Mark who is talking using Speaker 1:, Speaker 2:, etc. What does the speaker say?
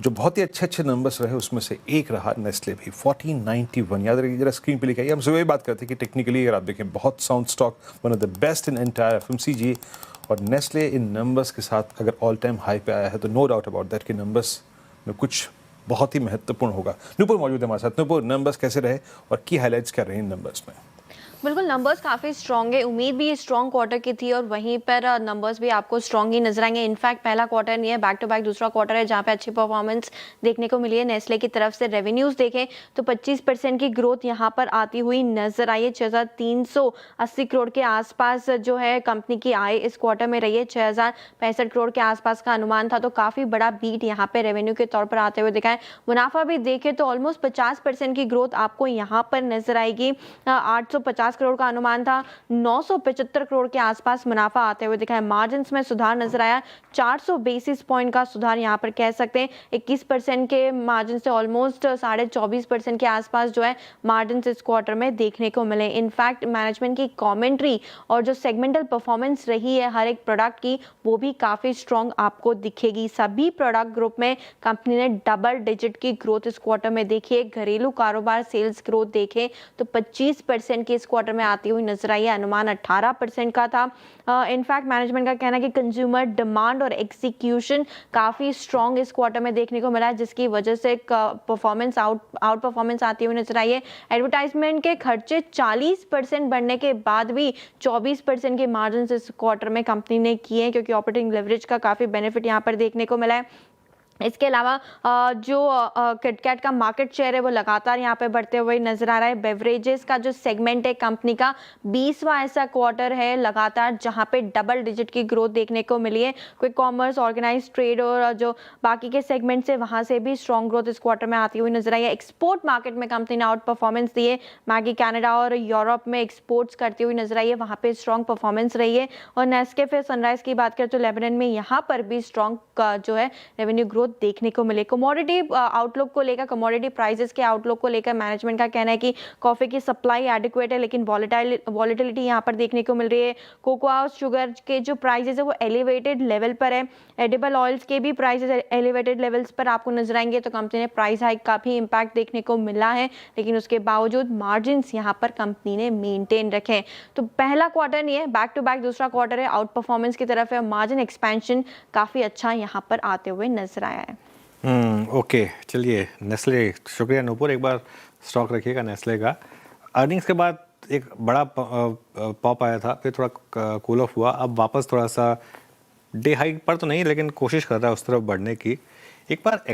Speaker 1: जो बहुत ही अच्छे नंबर्स रहे उसमें से एक रहा नेस्ले भी 1491। याद रखिए, जरा स्क्रीन पे लिखा है। हम सुबह बात करते हैं कि टेक्निकली अगर आप देखें बहुत sound stock, one of the best in entire FMCG, और नेस्ले इन नंबर्स के साथ अगर ऑल टाइम हाई पे आया है तो नो डाउट अबाउट दैट कि नंबर्स में कुछ बहुत ही महत्वपूर्ण होगा। नूपुर मौजूद है हमारे साथ। नूपुर, नंबर्स कैसे रहे और की हाईलाइट्स क्या रहे इन नंबर्स में?
Speaker 2: बिल्कुल, नंबर्स काफ़ी स्ट्रॉन्ग है। उम्मीद भी स्ट्रॉन्ग क्वार्टर की थी और वहीं पर नंबर्स भी आपको स्ट्रॉन्ग ही नजर आएंगे। इनफैक्ट पहला क्वार्टर नहीं है, बैक टू बैक दूसरा क्वार्टर है जहां पे अच्छी परफॉर्मेंस देखने को मिली है नेस्ले की तरफ से। रेवेन्यूज देखें तो 25% की ग्रोथ यहां पर आती हुई नजर आई है। 6,380 करोड़ के आसपास जो है कंपनी की आय इस क्वार्टर में रही है। 6,065 करोड़ के आसपास का अनुमान था, तो काफ़ी बड़ा बीट यहाँ पे रेवेन्यू के तौर पर आते हुए दिखा है। मुनाफा भी देखें तो ऑलमोस्ट 50% की ग्रोथ आपको यहाँ पर नजर आएगी। 850 करोड़ का अनुमान था, 975 करोड़ के आसपास मुनाफा आते हुए दिखा है। मार्जिन्स में सुधार नजर आया, 400 बेसिस पॉइंट का सुधार यहाँ पर कह सकते हैं। 21% के मार्जिन से ऑलमोस्ट 24.5% के आसपास जो है मार्जिन इस क्वार्टर में देखने को मिले। इनफैक्ट मैनेजमेंट की कमेंट्री और जो सेगमेंटल परफॉर्मेंस रही है हर एक प्रोडक्ट की, वो भी काफी स्ट्रॉन्ग आपको दिखेगी। सभी प्रोडक्ट ग्रुप में कंपनी ने डबल डिजिट की ग्रोथ इस क्वार्टर में देखी है। घरेलू कारोबार सेल्स ग्रोथ देखें तो 25% की इस क्वार्टर में आती हुई नजर आई है। अनुमान 18% का था। इनफैक्ट मैनेजमेंट का कहना है कि कंज्यूमर डिमांड और एग्जीक्यूशन काफी स्ट्रॉन्ग इस क्वार्टर में देखने को मिला है, जिसकी वजह से परफॉर्मेंस आउट परफॉर्मेंस आती हुई नजर आई है। एडवर्टाइजमेंट के खर्चे 40% बढ़ने के बाद भी 24% के मार्जिन इस क्वार्टर में कंपनी ने किए हैं, क्योंकि ऑपरेटिंग लेवरेज का काफी बेनिफिट यहाँ पर देखने को मिला है। इसके अलावा जो किटकैट का मार्केट शेयर है वो लगातार यहाँ पे बढ़ते हुए नजर आ रहा है। बेवरेजेस का जो सेगमेंट है कंपनी का 20वां ऐसा क्वार्टर है लगातार जहाँ पे डबल डिजिट की ग्रोथ देखने को मिली है। क्विक कॉमर्स, ऑर्गेनाइज ट्रेड और जो बाकी के सेगमेंट से वहाँ से भी स्ट्रॉन्ग ग्रोथ इस क्वार्टर में आती हुई नजर आई है। एक्सपोर्ट मार्केट में कंपनी ने आउट परफॉर्मेंस दी है। मैगी कनाडा और यूरोप में एक्सपोर्ट्स करती हुई नजर आई है, वहाँ पे स्ट्रॉन्ग परफॉर्मेंस रही है। और नेस्कैफे सनराइज की बात करें तो लेबनान में यहाँ पर भी स्ट्रॉन्ग जो है रेवेन्यू ग्रोथ देखने को मिले। कमोडिटी आउटलुक को लेकर, कमोडिटी प्राइसेस के आउटलुक को लेकर मैनेजमेंट का कहना है कि कॉफी की सप्लाई एडिक्वेट है, लेकिन वॉलेटिलिटी यहां पर देखने को मिल रही है। कोकोआ शुगर के जो प्राइसेस है वो एलिवेटेड लेवल पर है। एडिबल ऑयल्स के भी प्राइसेस एलिवेटेड लेवल्स पर आपको नजर आएंगे। तो कंपनी ने प्राइस हाइक का भी इंपैक्ट देखने को मिला है, लेकिन उसके बावजूद मार्जिन यहां पर कंपनी ने मेंटेन रखे। तो पहला क्वार्टर नहीं है, बैक टू बैक दूसरा क्वार्टर है, आउट परफॉर्मेंस की तरफ है। मार्जिन एक्सपेंशन काफी अच्छा यहां पर आते हुए नजर आया है।
Speaker 1: ओके, चलिए नेस्ले, शुक्रिया नूपुर। एक बार स्टॉक रखिएगा नेस्ले का। अर्निंग्स के बाद एक बड़ा पॉप आया था, फिर थोड़ा कूल ऑफ हुआ, अब वापस थोड़ा सा डे हाई पर तो नहीं लेकिन कोशिश कर रहा है उस तरफ बढ़ने की। एक बार